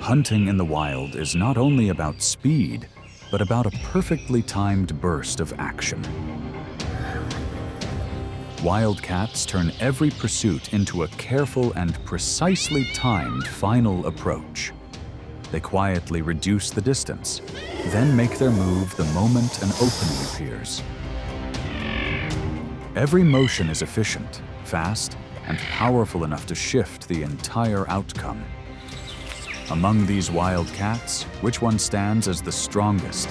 Hunting in the wild is not only about speed, but about a perfectly timed burst of action. Wildcats turn every pursuit into a careful and precisely timed final approach. They quietly reduce the distance, then make their move the moment an opening appears. Every motion is efficient, fast, and powerful enough to shift the entire outcome. Among these wildcats, which one stands as the strongest?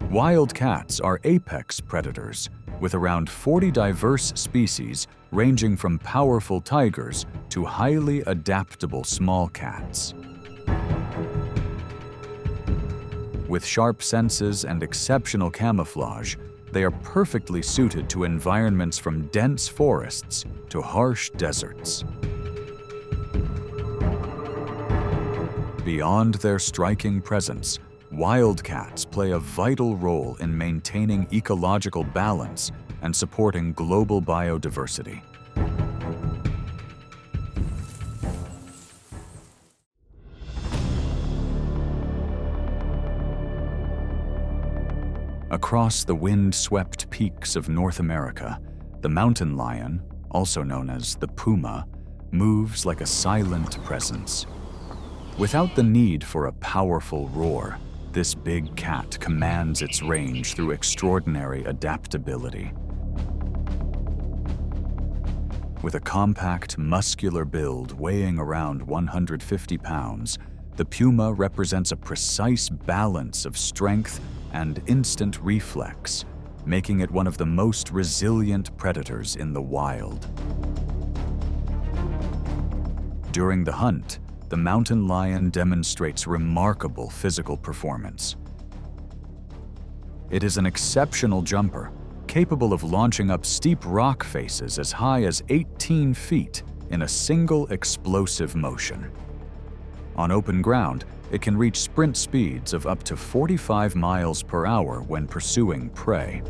Wildcats are apex predators, with around 40 diverse species ranging from powerful tigers to highly adaptable small cats. With sharp senses and exceptional camouflage, they are perfectly suited to environments from dense forests to harsh deserts. Beyond their striking presence, wildcats play a vital role in maintaining ecological balance and supporting global biodiversity. Across the wind-swept peaks of North America, the mountain lion, also known as the puma, moves like a silent presence. Without the need for a powerful roar, this big cat commands its range through extraordinary adaptability. With a compact, muscular build weighing around 150 pounds, the puma represents a precise balance of strength and instant reflex, making it one of the most resilient predators in the wild. During the hunt, the mountain lion demonstrates remarkable physical performance. It is an exceptional jumper, capable of launching up steep rock faces as high as 18 feet in a single explosive motion. On open ground, it can reach sprint speeds of up to 45 miles per hour when pursuing prey.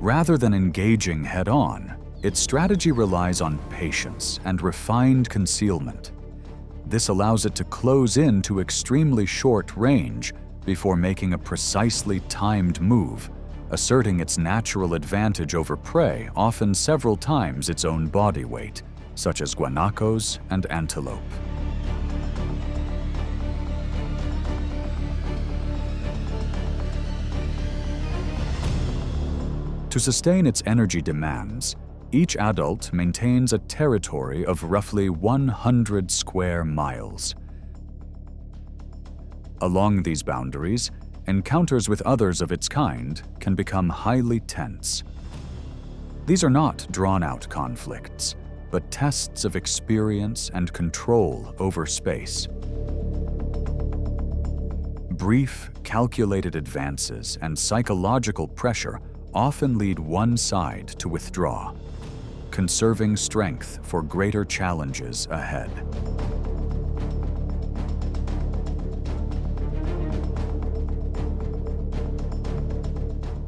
Rather than engaging head-on, its strategy relies on patience and refined concealment. This allows it to close in to extremely short range before making a precisely timed move, asserting its natural advantage over prey, often several times its own body weight, such as guanacos and antelope. To sustain its energy demands, each adult maintains a territory of roughly 100 square miles. Along these boundaries, encounters with others of its kind can become highly tense. These are not drawn-out conflicts, but tests of experience and control over space. Brief, calculated advances and psychological pressure often lead one side to withdraw, conserving strength for greater challenges ahead.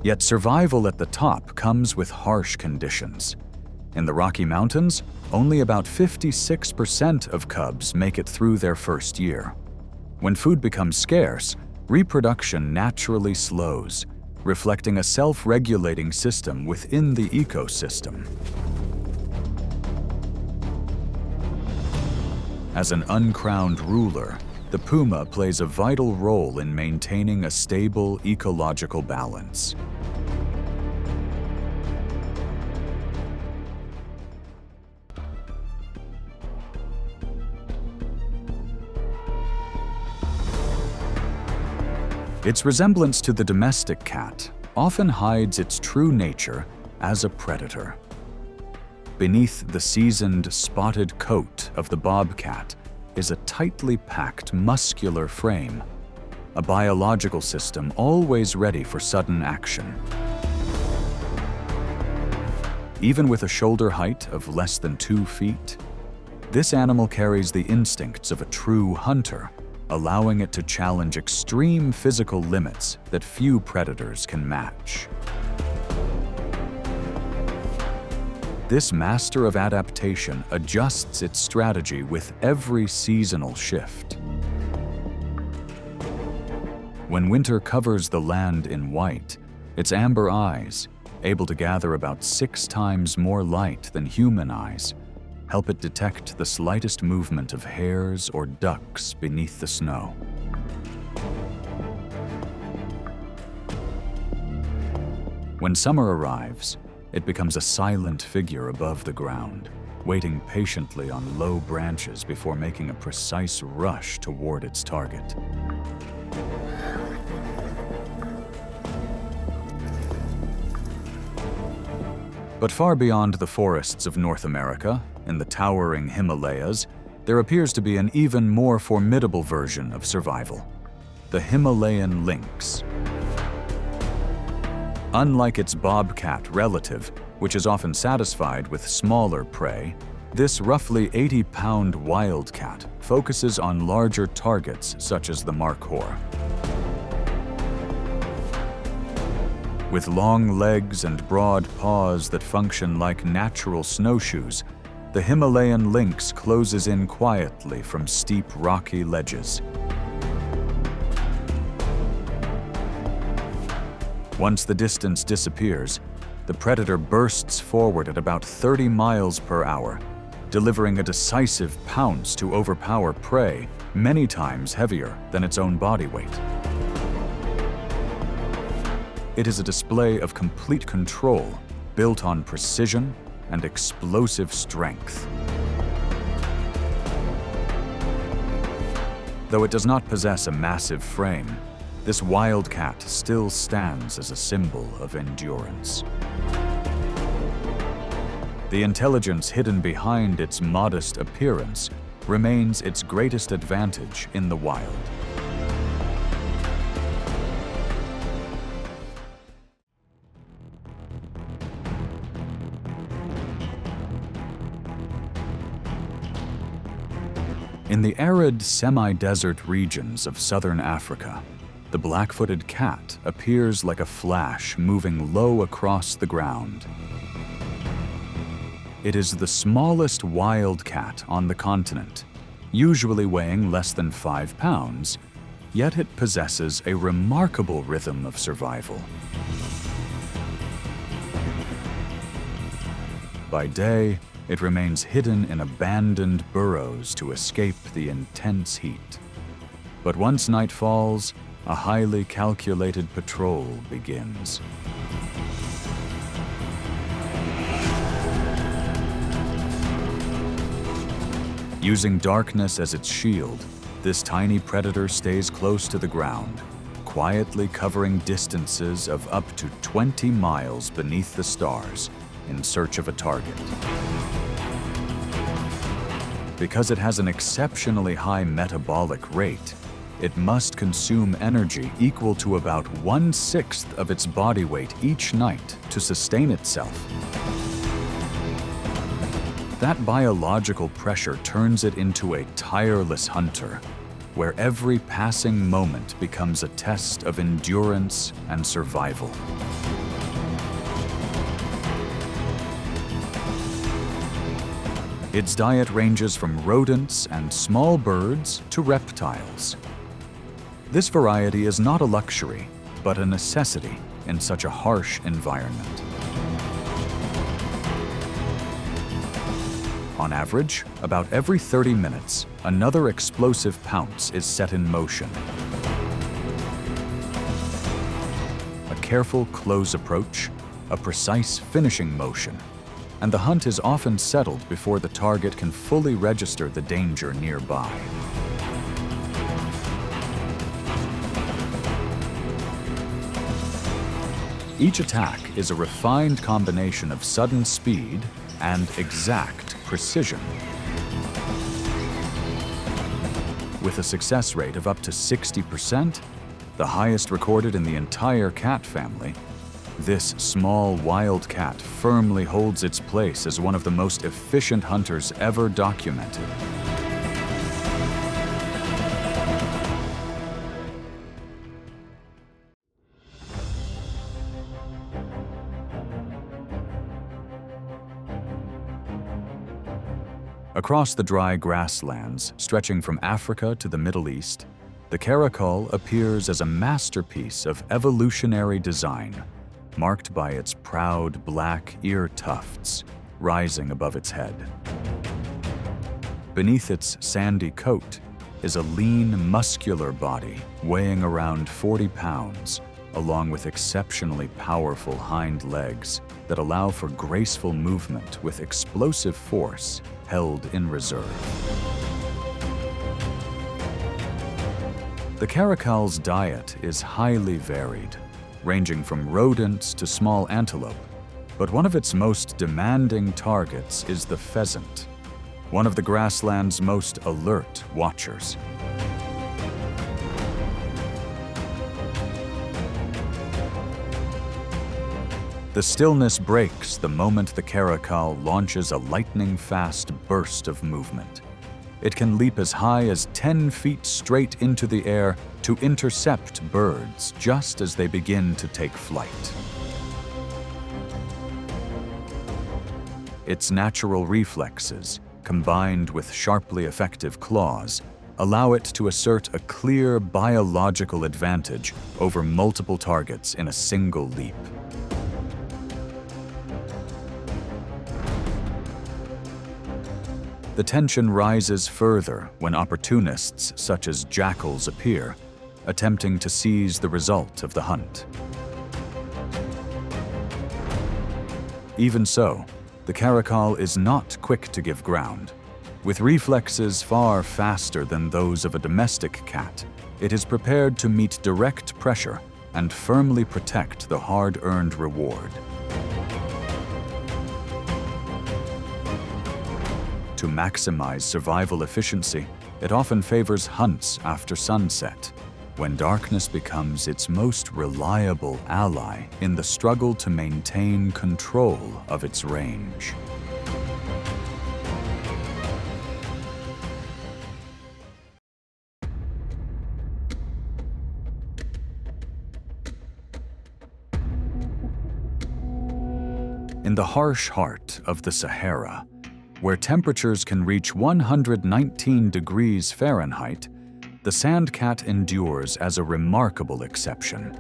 Yet survival at the top comes with harsh conditions. In the Rocky Mountains, only about 56% of cubs make it through their first year. When food becomes scarce, reproduction naturally slows, reflecting a self-regulating system within the ecosystem. As an uncrowned ruler, the puma plays a vital role in maintaining a stable ecological balance. Its resemblance to the domestic cat often hides its true nature as a predator. Beneath the seasoned, spotted coat of the bobcat is a tightly packed, muscular frame, a biological system always ready for sudden action. Even with a shoulder height of less than 2 feet, this animal carries the instincts of a true hunter, allowing it to challenge extreme physical limits that few predators can match. This master of adaptation adjusts its strategy with every seasonal shift. When winter covers the land in white, its amber eyes, able to gather about 6 times more light than human eyes, help it detect the slightest movement of hares or ducks beneath the snow. When summer arrives, it becomes a silent figure above the ground, waiting patiently on low branches before making a precise rush toward its target. But far beyond the forests of North America, in the towering Himalayas, there appears to be an even more formidable version of survival: the Himalayan lynx. Unlike its bobcat relative, which is often satisfied with smaller prey, this roughly 80-pound wildcat focuses on larger targets such as the markhor. With long legs and broad paws that function like natural snowshoes, the Himalayan lynx closes in quietly from steep rocky ledges. Once the distance disappears, the predator bursts forward at about 30 miles per hour, delivering a decisive pounce to overpower prey many times heavier than its own body weight. It is a display of complete control, built on precision and explosive strength. Though it does not possess a massive frame, this wildcat still stands as a symbol of endurance. The intelligence hidden behind its modest appearance remains its greatest advantage in the wild. In the arid semi-desert regions of southern Africa, the black-footed cat appears like a flash moving low across the ground. It is the smallest wildcat on the continent, usually weighing less than 5 pounds, yet it possesses a remarkable rhythm of survival. By day, it remains hidden in abandoned burrows to escape the intense heat. But once night falls, a highly calculated patrol begins. Using darkness as its shield, this tiny predator stays close to the ground, quietly covering distances of up to 20 miles beneath the stars in search of a target. Because it has an exceptionally high metabolic rate, it must consume energy equal to about 1/6 of its body weight each night to sustain itself. That biological pressure turns it into a tireless hunter, where every passing moment becomes a test of endurance and survival. Its diet ranges from rodents and small birds to reptiles. This variety is not a luxury, but a necessity in such a harsh environment. On average, about every 30 minutes, another explosive pounce is set in motion. A careful close approach, a precise finishing motion, and the hunt is often settled before the target can fully register the danger nearby. Each attack is a refined combination of sudden speed and exact precision. With a success rate of up to 60%, the highest recorded in the entire cat family, this small wildcat firmly holds its place as one of the most efficient hunters ever documented. Across the dry grasslands stretching from Africa to the Middle East, the caracal appears as a masterpiece of evolutionary design, marked by its proud black ear tufts rising above its head. Beneath its sandy coat is a lean, muscular body weighing around 40 pounds, along with exceptionally powerful hind legs that allow for graceful movement with explosive force held in reserve. The caracal's diet is highly varied, ranging from rodents to small antelope, but one of its most demanding targets is the pheasant, one of the grassland's most alert watchers. The stillness breaks the moment the caracal launches a lightning-fast burst of movement. It can leap as high as 10 feet straight into the air to intercept birds just as they begin to take flight. Its natural reflexes, combined with sharply effective claws, allow it to assert a clear biological advantage over multiple targets in a single leap. The tension rises further when opportunists such as jackals appear, attempting to seize the result of the hunt. Even so, the caracal is not quick to give ground. With reflexes far faster than those of a domestic cat, it is prepared to meet direct pressure and firmly protect the hard-earned reward. To maximize survival efficiency, it often favors hunts after sunset, when darkness becomes its most reliable ally in the struggle to maintain control of its range. In the harsh heart of the Sahara, where temperatures can reach 119 degrees Fahrenheit, the sandcat endures as a remarkable exception.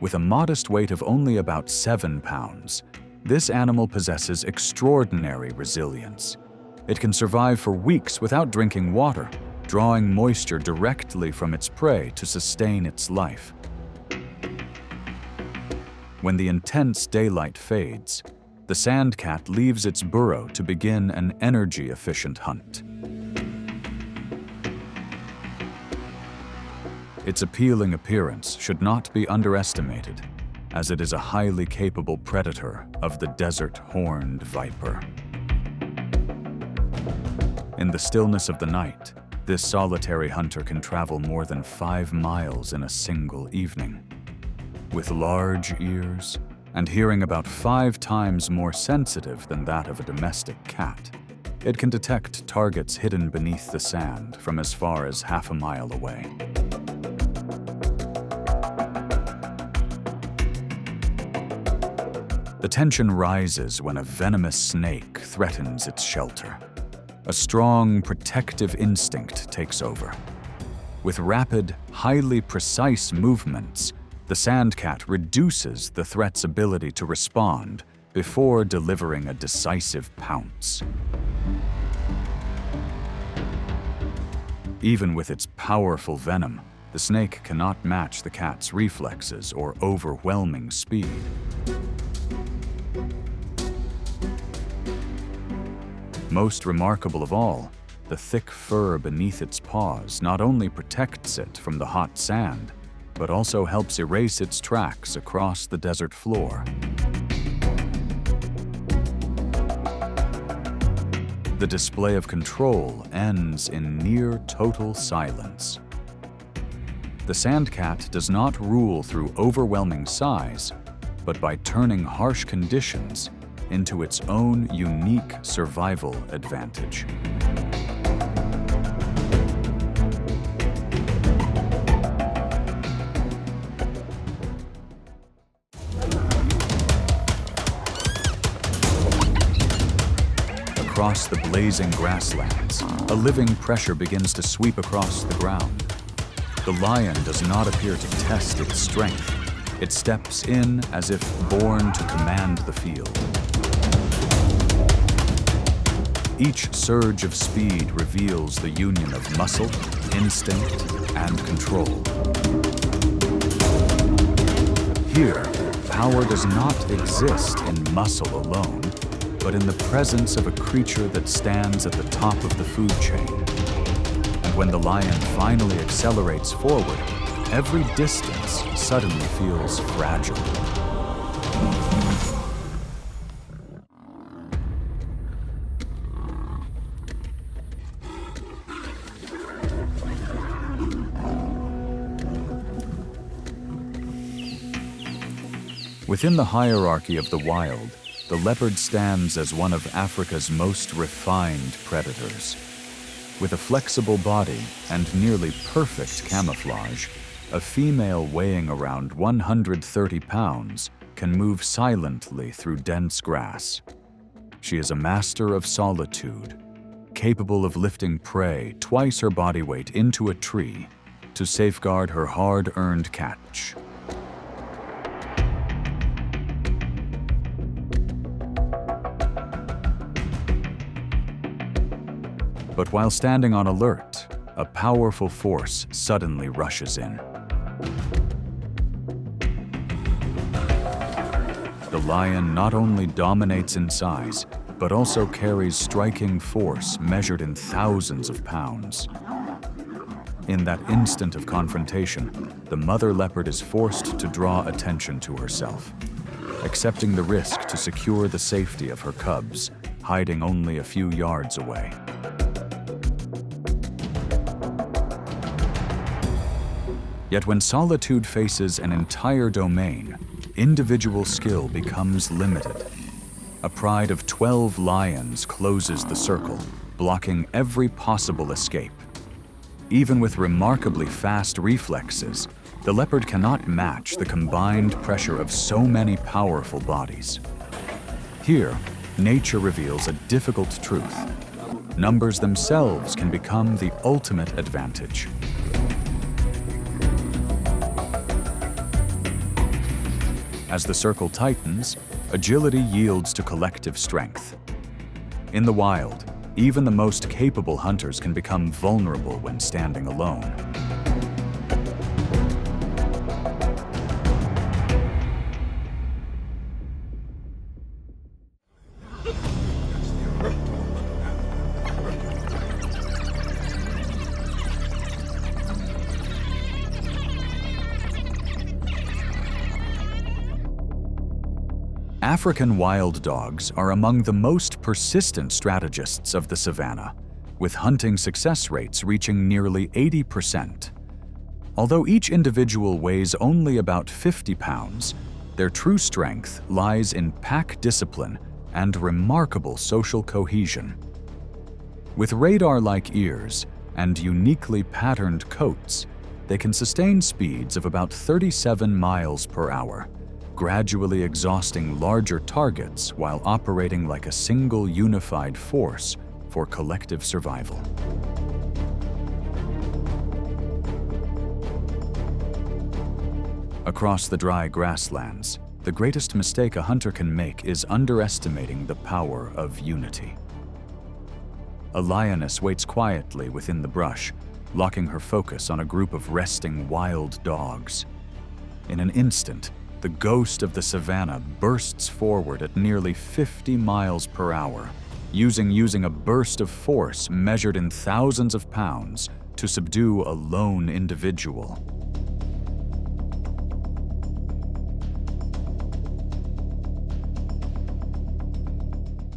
With a modest weight of only about 7 pounds, this animal possesses extraordinary resilience. It can survive for weeks without drinking water, drawing moisture directly from its prey to sustain its life. When the intense daylight fades, the sandcat leaves its burrow to begin an energy-efficient hunt. Its appealing appearance should not be underestimated, as it is a highly capable predator of the desert horned viper. In the stillness of the night, this solitary hunter can travel more than 5 miles in a single evening. With large ears, and hearing about 5 times more sensitive than that of a domestic cat, it can detect targets hidden beneath the sand from as far as half a mile away. The tension rises when a venomous snake threatens its shelter. A strong, protective instinct takes over. With rapid, highly precise movements, the sandcat reduces the threat's ability to respond before delivering a decisive pounce. Even with its powerful venom, the snake cannot match the cat's reflexes or overwhelming speed. Most remarkable of all, the thick fur beneath its paws not only protects it from the hot sand, but also helps erase its tracks across the desert floor. The display of control ends in near total silence. The sandcat does not rule through overwhelming size, but by turning harsh conditions into its own unique survival advantage. across the blazing grasslands, a living pressure begins to sweep across the ground. The lion does not appear to test its strength. It steps in as if born to command the field. Each surge of speed reveals the union of muscle, instinct, and control. Here, power does not exist in muscle alone, but in the presence of a creature that stands at the top of the food chain. And when the lion finally accelerates forward, every distance suddenly feels fragile. Within the hierarchy of the wild, the leopard stands as one of Africa's most refined predators. With a flexible body and nearly perfect camouflage, a female weighing around 130 pounds can move silently through dense grass. She is a master of solitude, capable of lifting prey twice her body weight into a tree to safeguard her hard-earned catch. But while standing on alert, a powerful force suddenly rushes in. The lion not only dominates in size, but also carries striking force measured in thousands of pounds. In that instant of confrontation, the mother leopard is forced to draw attention to herself, accepting the risk to secure the safety of her cubs, hiding only a few yards away. Yet when solitude faces an entire domain, individual skill becomes limited. A pride of 12 lions closes the circle, blocking every possible escape. Even with remarkably fast reflexes, the leopard cannot match the combined pressure of so many powerful bodies. Here, nature reveals a difficult truth. Numbers themselves can become the ultimate advantage. As the circle tightens, agility yields to collective strength. In the wild, even the most capable hunters can become vulnerable when standing alone. African wild dogs are among the most persistent strategists of the savanna, with hunting success rates reaching nearly 80%. Although each individual weighs only about 50 pounds, their true strength lies in pack discipline and remarkable social cohesion. With radar-like ears and uniquely patterned coats, they can sustain speeds of about 37 miles per hour, gradually exhausting larger targets while operating like a single unified force for collective survival. Across the dry grasslands, the greatest mistake a hunter can make is underestimating the power of unity. A lioness waits quietly within the brush, locking her focus on a group of resting wild dogs. In an instant, the ghost of the savanna bursts forward at nearly 50 miles per hour, using a burst of force measured in thousands of pounds to subdue a lone individual.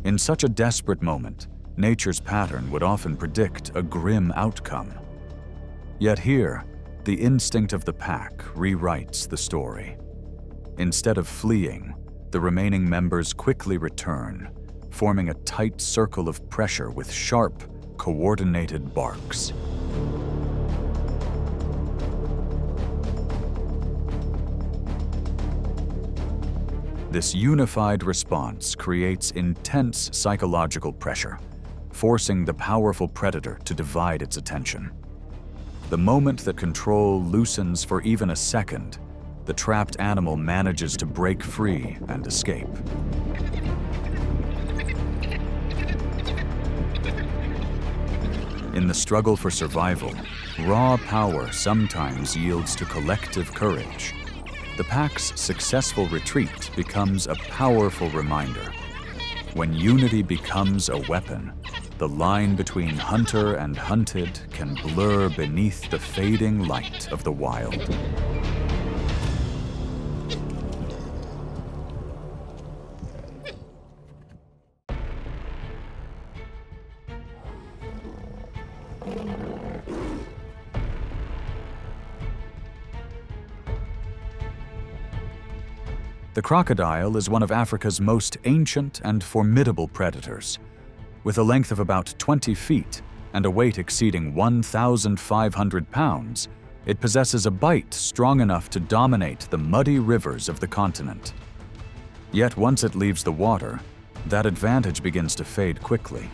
In such a desperate moment, nature's pattern would often predict a grim outcome. Yet here, the instinct of the pack rewrites the story. Instead of fleeing, the remaining members quickly return, forming a tight circle of pressure with sharp, coordinated barks. This unified response creates intense psychological pressure, forcing the powerful predator to divide its attention. The moment that control loosens for even a second, the trapped animal manages to break free and escape. In the struggle for survival, raw power sometimes yields to collective courage. The pack's successful retreat becomes a powerful reminder. When unity becomes a weapon, the line between hunter and hunted can blur beneath the fading light of the wild. The crocodile is one of Africa's most ancient and formidable predators. With a length of about 20 feet and a weight exceeding 1,500 pounds, it possesses a bite strong enough to dominate the muddy rivers of the continent. Yet once it leaves the water, that advantage begins to fade quickly.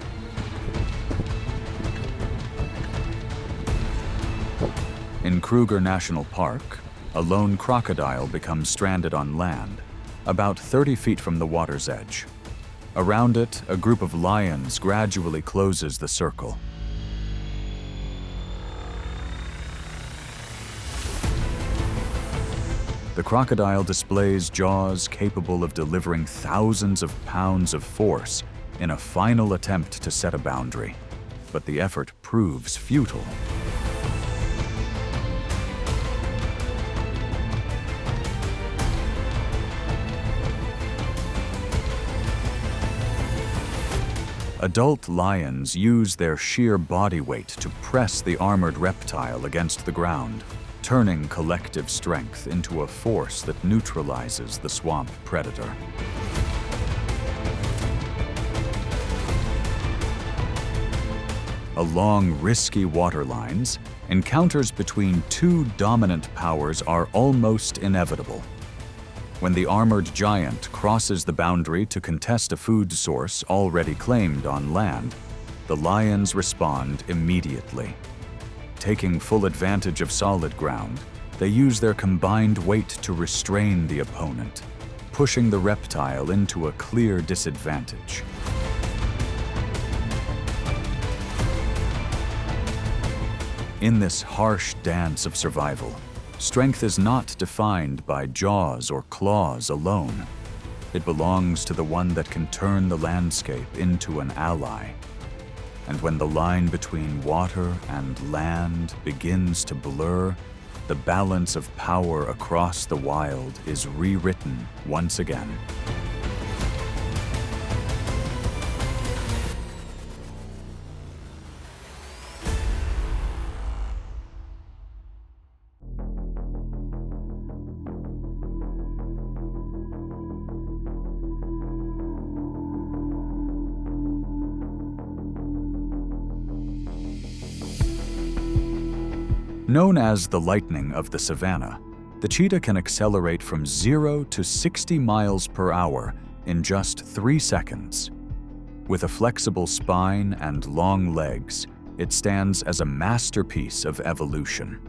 In Kruger National Park, a lone crocodile becomes stranded on land, about 30 feet from the water's edge. Around it, a group of lions gradually closes the circle. The crocodile displays jaws capable of delivering thousands of pounds of force in a final attempt to set a boundary, but the effort proves futile. Adult lions use their sheer body weight to press the armored reptile against the ground, turning collective strength into a force that neutralizes the swamp predator. Along risky waterlines, encounters between two dominant powers are almost inevitable. When the armored giant crosses the boundary to contest a food source already claimed on land, the lions respond immediately. Taking full advantage of solid ground, they use their combined weight to restrain the opponent, pushing the reptile into a clear disadvantage. In this harsh dance of survival, strength is not defined by jaws or claws alone. It belongs to the one that can turn the landscape into an ally. And when the line between water and land begins to blur, the balance of power across the wild is rewritten once again. Known as the lightning of the savanna, the cheetah can accelerate from 0 to 60 miles per hour in just 3 seconds. With a flexible spine and long legs, it stands as a masterpiece of evolution.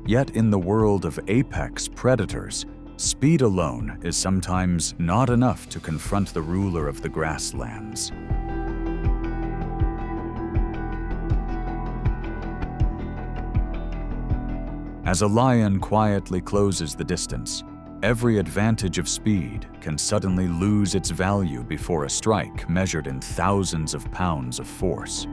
Yet in the world of apex predators, speed alone is sometimes not enough to confront the ruler of the grasslands. As a lion quietly closes the distance, every advantage of speed can suddenly lose its value before a strike measured in thousands of pounds of force.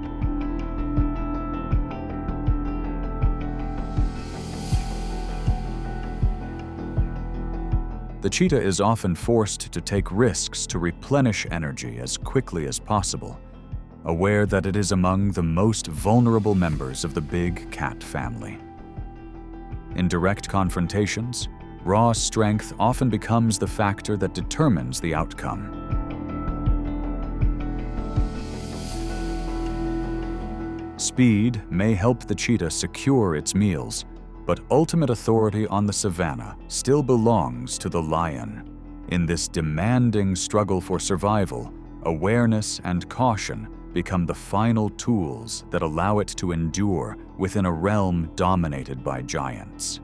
The cheetah is often forced to take risks to replenish energy as quickly as possible, aware that it is among the most vulnerable members of the big cat family. In direct confrontations, raw strength often becomes the factor that determines the outcome. Speed may help the cheetah secure its meals, but ultimate authority on the savanna still belongs to the lion. In this demanding struggle for survival, awareness and caution become the final tools that allow it to endure within a realm dominated by giants.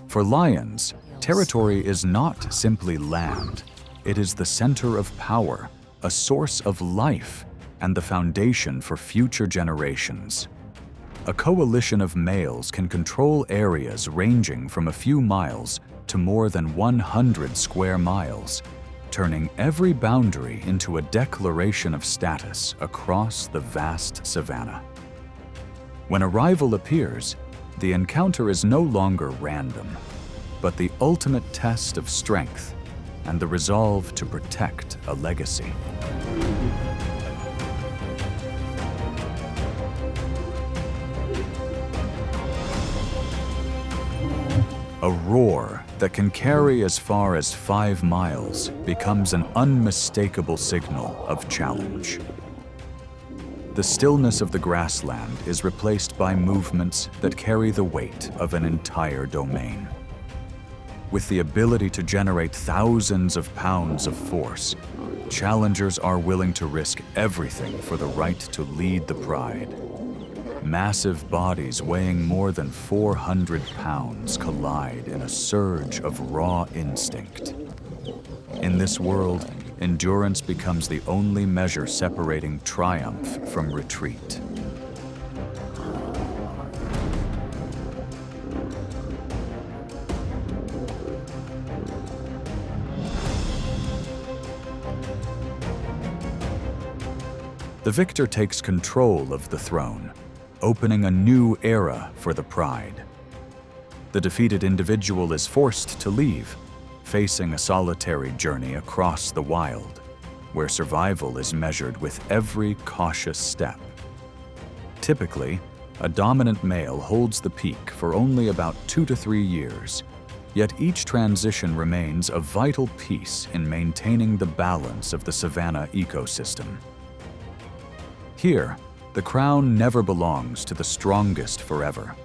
For lions, territory is not simply land. It is the center of power, a source of life, and the foundation for future generations. A coalition of males can control areas ranging from a few miles to more than 100 square miles, turning every boundary into a declaration of status across the vast savanna. When a rival appears, the encounter is no longer random, but the ultimate test of strength and the resolve to protect a legacy. A roar that can carry as far as 5 miles becomes an unmistakable signal of challenge. The stillness of the grassland is replaced by movements that carry the weight of an entire domain. With the ability to generate thousands of pounds of force, challengers are willing to risk everything for the right to lead the pride. Massive bodies weighing more than 400 pounds collide in a surge of raw instinct. In this world, endurance becomes the only measure separating triumph from retreat. The victor takes control of the throne, opening a new era for the pride. The defeated individual is forced to leave, facing a solitary journey across the wild, where survival is measured with every cautious step. Typically, a dominant male holds the peak for only about 2 to 3 years, yet each transition remains a vital piece in maintaining the balance of the savanna ecosystem. Here, the crown never belongs to the strongest forever.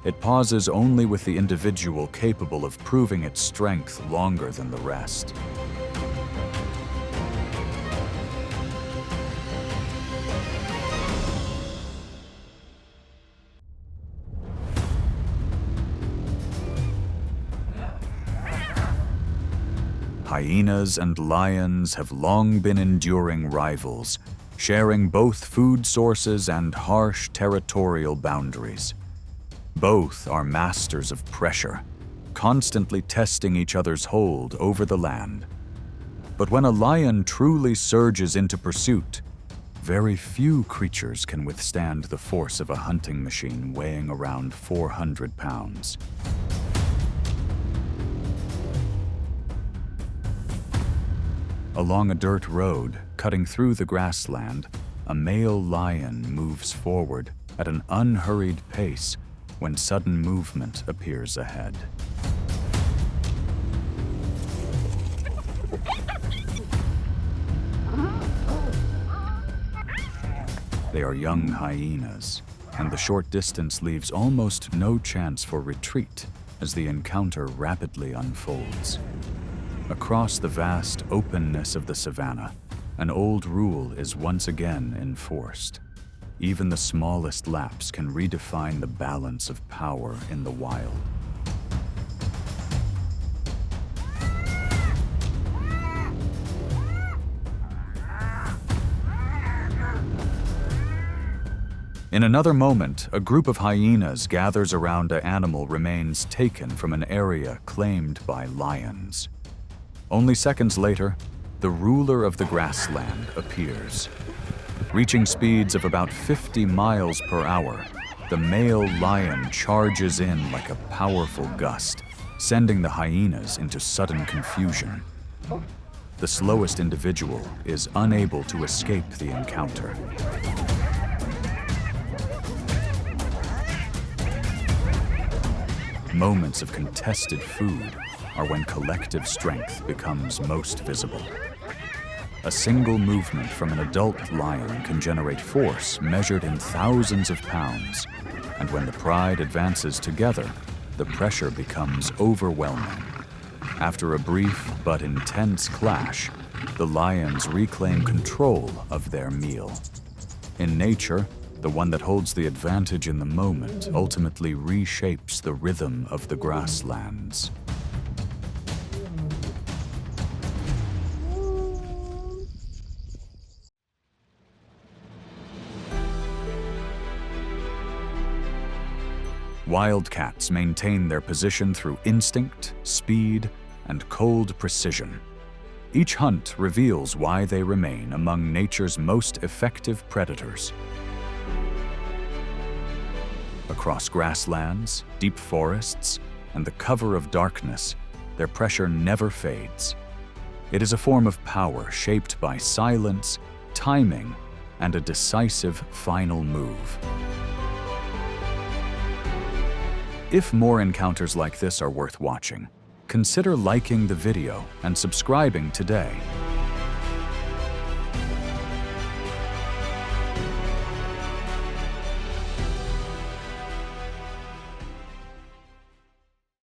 It pauses only with the individual capable of proving its strength longer than the rest. Hyenas and lions have long been enduring rivals, sharing both food sources and harsh territorial boundaries. Both are masters of pressure, constantly testing each other's hold over the land. But when a lion truly surges into pursuit, very few creatures can withstand the force of a hunting machine weighing around 400 pounds. Along a dirt road, cutting through the grassland, a male lion moves forward at an unhurried pace when sudden movement appears ahead. They are young hyenas, and the short distance leaves almost no chance for retreat as the encounter rapidly unfolds. Across the vast openness of the savanna, an old rule is once again enforced. Even the smallest lapse can redefine the balance of power in the wild. In another moment, a group of hyenas gathers around an animal remains taken from an area claimed by lions. Only seconds later, the ruler of the grassland appears. Reaching speeds of about 50 miles per hour, the male lion charges in like a powerful gust, sending the hyenas into sudden confusion. The slowest individual is unable to escape the encounter. Moments of contested food are when collective strength becomes most visible. A single movement from an adult lion can generate force measured in thousands of pounds, and when the pride advances together, the pressure becomes overwhelming. After a brief but intense clash, the lions reclaim control of their meal. In nature, the one that holds the advantage in the moment ultimately reshapes the rhythm of the grasslands. Wildcats maintain their position through instinct, speed, and cold precision. Each hunt reveals why they remain among nature's most effective predators. Across grasslands, deep forests, and the cover of darkness, their pressure never fades. It is a form of power shaped by silence, timing, and a decisive final move. If more encounters like this are worth watching, consider liking the video and subscribing today.